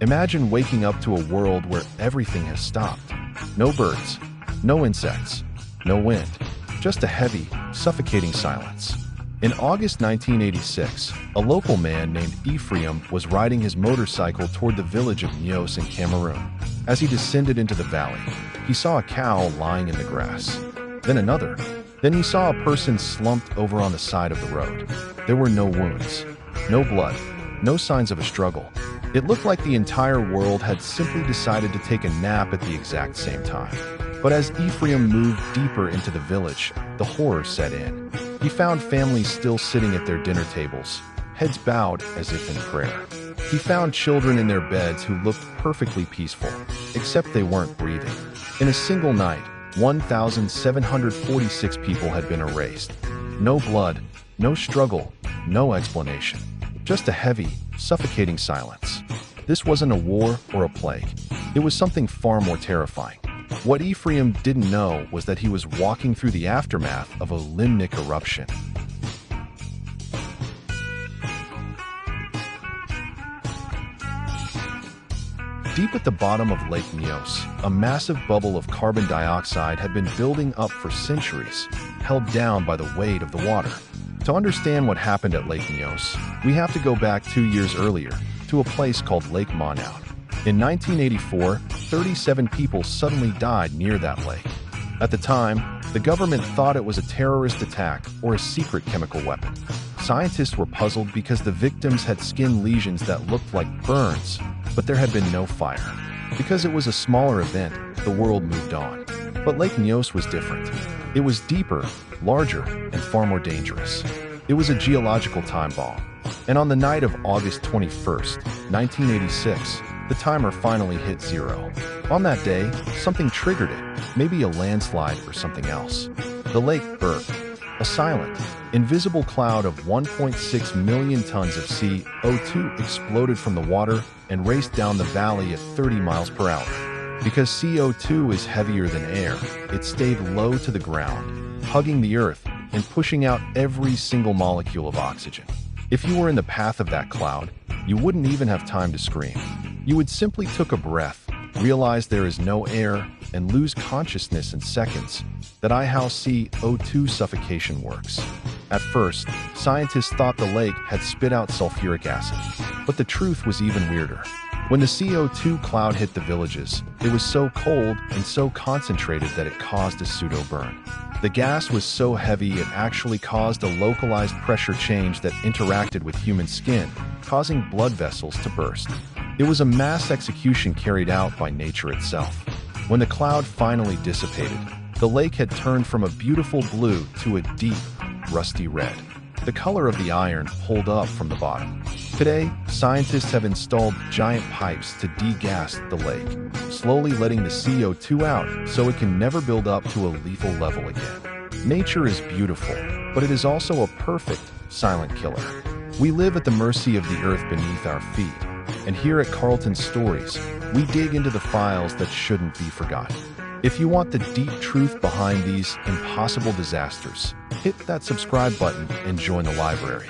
Imagine waking up to a world where everything has stopped. No birds, no insects, no wind, just a heavy, suffocating silence. In August 1986, a local man named Ephraim was riding his motorcycle toward the village of Nyos in Cameroon. As he descended into the valley, he saw a cow lying in the grass. Then another. Then he saw a person slumped over on the side of the road. There were no wounds, no blood, no signs of a struggle. It looked like the entire world had simply decided to take a nap at the exact same time. But as Ephraim moved deeper into the village, the horror set in. He found families still sitting at their dinner tables, heads bowed as if in prayer. He found children in their beds who looked perfectly peaceful, except they weren't breathing. In a single night, 1,746 people had been erased. No blood, no struggle, no explanation. Just a heavy, suffocating silence. This wasn't a war or a plague. It was something far more terrifying. What Ephraim didn't know was that he was walking through the aftermath of a limnic eruption. Deep at the bottom of Lake Nyos, a massive bubble of carbon dioxide had been building up for centuries, held down by the weight of the water. To understand what happened at Lake Nyos, we have to go back 2 years earlier, to a place called Lake Nyos. In 1984, 37 people suddenly died near that lake. At the time, the government thought it was a terrorist attack or a secret chemical weapon. Scientists were puzzled because the victims had skin lesions that looked like burns, but there had been no fire. Because it was a smaller event, the world moved on. But Lake Nyos was different. It was deeper, larger, and far more dangerous. It was a geological time bomb. And on the night of August 21st, 1986, the timer finally hit 0. On that day, something triggered it, maybe a landslide or something else. The lake burst. A silent, invisible cloud of 1.6 million tons of CO2 exploded from the water and raced down the valley at 30 miles per hour. Because CO2 is heavier than air, it stayed low to the ground, hugging the earth and pushing out every single molecule of oxygen. If you were in the path of that cloud, you wouldn't even have time to scream. You would simply take a breath, realize there is no air, and lose consciousness in seconds. That's how CO2 suffocation works. At first, scientists thought the lake had spit out sulfuric acid. But the truth was even weirder. When the CO2 cloud hit the villages, it was so cold and so concentrated that it caused a pseudo-burn. The gas was so heavy it actually caused a localized pressure change that interacted with human skin, causing blood vessels to burst. It was a mass execution carried out by nature itself. When the cloud finally dissipated, the lake had turned from a beautiful blue to a deep, rusty red. The color of the iron pulled up from the bottom. Today, scientists have installed giant pipes to degas the lake, slowly letting the CO2 out so it can never build up to a lethal level again. Nature is beautiful, but it is also a perfect, silent killer. We live at the mercy of the earth beneath our feet, and here at Carlton Stories, we dig into the files that shouldn't be forgotten. If you want the deep truth behind these impossible disasters, hit that subscribe button and join the library.